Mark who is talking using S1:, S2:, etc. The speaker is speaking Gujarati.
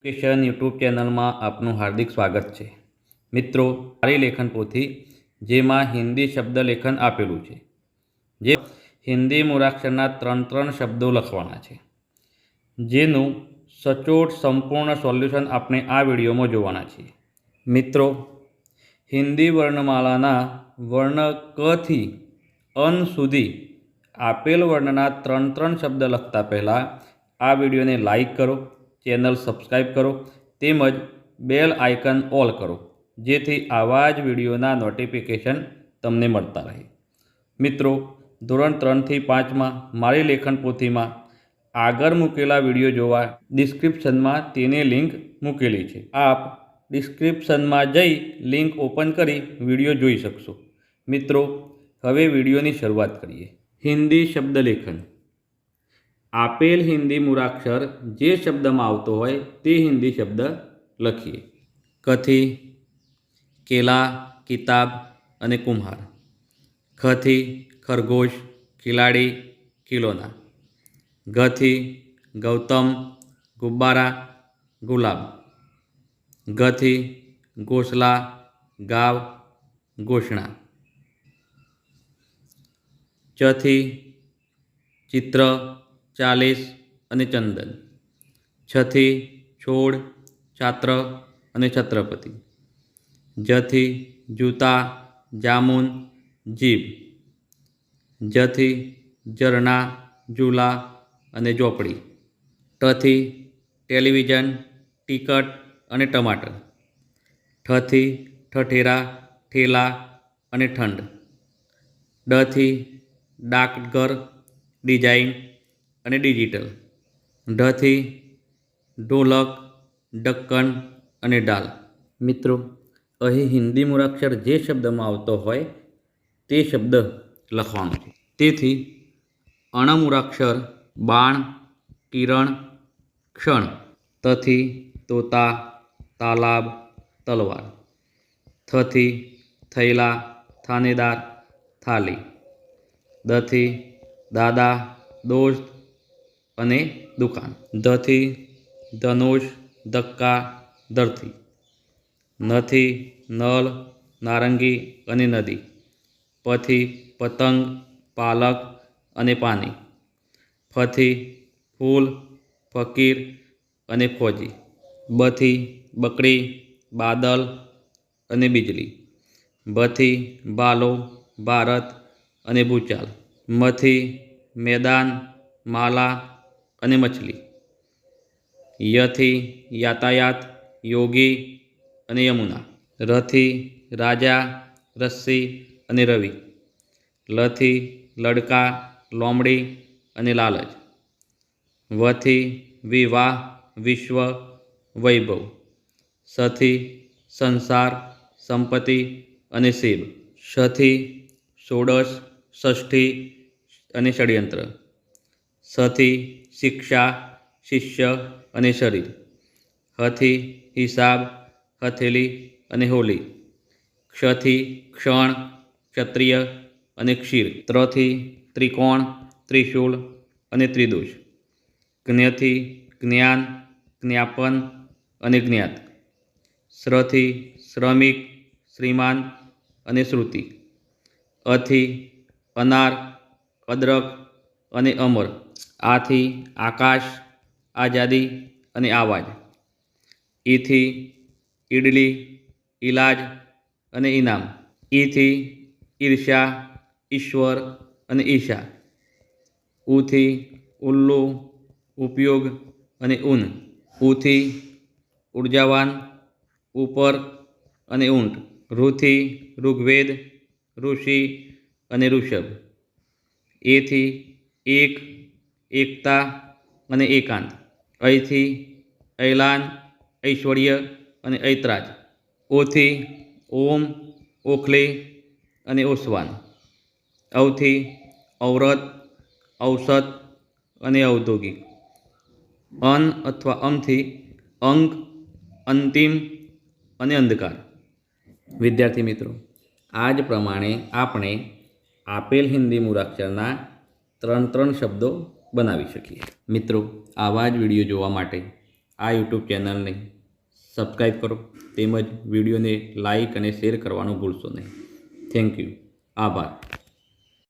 S1: એજ્યુકેશન યુટ્યુબ ચેનલમાં આપનું હાર્દિક સ્વાગત છે. મિત્રો, મારી લેખન પોથી જેમાં હિન્દી શબ્દ લેખન આપેલું છે, જે હિન્દી મૂળાક્ષરના 3 શબ્દો લખવાના છે, જેનું સચોટ સંપૂર્ણ સોલ્યુશન આપણે આ વિડીયોમાં જોવાના છીએ. મિત્રો, હિન્દી વર્ણમાળાના વર્ણ ક થી અન સુધી આપેલ વર્ણના 3 શબ્દ લખતા પહેલાં આ વિડીયોને લાઈક કરો, ચેનલ સબસ્ક્રાઈબ કરો તેમજ બેલ આઇકન ઓલ કરો, જેથી આવા જ વિડીયોના નોટિફિકેશન તમને મળતા રહે. મિત્રો, ધોરણ 3 થી 5માં મારી લેખન પોથીમાં આગળ મૂકેલા વિડીયો જોવા ડિસ્ક્રિપ્શનમાં તેની લિંક મૂકેલી છે. આપ ડિસ્ક્રિપ્શનમાં જઈ લિંક ઓપન કરી વિડીયો જોઈ શકશો. મિત્રો, હવે વિડીયોની શરૂઆત કરીએ. હિન્દી શબ્દ લેખન. આપેલ હિન્દી મૂળાક્ષર જે શબ્દમાં આવતો હોય તે હિન્દી શબ્દ લખીએ. કથી કેલા, કિતાબ અને કુમ્હાર. ખથી ખરગોશ, ખિલાડી, ખિલોના. ગથી ગૌતમ, ગુબ્બારા, ગુલાબ. ગથી ઘોંસલા, ગાવ, ઘોષણા. ચથી ચિત્ર, 40 અને ચંદન. છથી છોડ, છાત્ર અને છત્રપતિ. જથી જૂતા, જામુન, જીભ. જથી ઝરણા, ઝૂલા અને ઝોપડી. ટથી ટેલિવિઝન, ટિકટ અને ટમાટર. ઠથી ઠઠેરા, ઠેલા અને ઠંડ. ડથી ડાકઘર, ડિઝાઇન અને ડિજિટલ. ઢથી ઢોલક, ઢક્કન અને ઢાલ. મિત્રો, અહીં હિન્દી મૂળાક્ષર જે શબ્દમાં આવતો હોય તે શબ્દ લખવાનો છે. તેથી અણ મૂળાક્ષર બાણ, કિરણ, ક્ષણ. તથી તોતા, તાલાબ, તલવાર. થથી થૈલા, થાનેદાર, થાળી. દથી દાદા, દોસ્ત અને દુકાન. ધથી ધનુષ, ધક્કા, ધરતી. નથી નળ, નારંગી અને નદી. પથી પતંગ, પાલક અને પાની. ફથી ફૂલ, ફકીર અને ફોજી. બથી બકરી, બાદલ અને બિજલી. ભથી ભાલો, ભારત અને ભૂચાલ. મથી મેદાન, માલા અને મછલી. યથી યાતાયાત, યોગી અને યમુના. રથી રાજા, રસ્સી અને રવિ. લથી લડકા, લોમડી અને લાલચ. વથી વિવાહ, વિશ્વ, વૈભવ. સથી સંસાર, સંપત્તિ અને સેબ. સથી ષોડશ, ષષ્ઠી અને ષડયંત્ર. સથી શિક્ષા, શિષ્ય અને શરીર. હથી હિસાબ, હથેલી અને હોલી. ક્ષથી ક્ષણ, ક્ષત્રિય અને ક્ષીર. ત્રથી ત્રિકોણ, ત્રિશૂળ અને ત્રિદોષ. જ્ઞથી જ્ઞાન, જ્ઞાપન અને જ્ઞાત. શ્રથી શ્રમિક, શ્રીમાન અને શ્રુતિ. અથી અનાર, અદરક અને અમર. આથી આકાશ, આઝાદી અને આવાજ. ઈથી ઈડલી, ઇલાજ અને ઇનામ. ઈથી ઈર્ષ્યા, ઈશ્વર અને ઈશા. ઉથી ઉલ્લુ, ઉપયોગ અને ઊન. ઉથી ઉર્જાવાન, ઉપર અને ઊંટ. ઋથી ઋગ્વેદ, ઋષિ અને ઋષભ. એથી એક, એકતા અને એકાંત. અહીંથી ઐલાન, ઐશ્વર્ય અને ઐતરાજ. ઓથી ઓમ, ઓખલી અને ઓસવાન. ઔથી ઔરત, ઔસત અને ઔદ્યોગિક. અન અથવા અમથી અંક, અંતિમ અને અંધકાર. વિદ્યાર્થી મિત્રો, આ જ પ્રમાણે આપણે આપેલ હિન્દી મૂળાક્ષરના 3 શબ્દો બનાવી શકીએ. મિત્રો, આવા જ વિડીયો જોવા માટે આ યુટ્યુબ ચેનલને સબસ્ક્રાઈબ કરો તેમજ વિડીયોને લાઈક અને શેર કરવાનું ભૂલશો નહીં. Thank you. આભાર.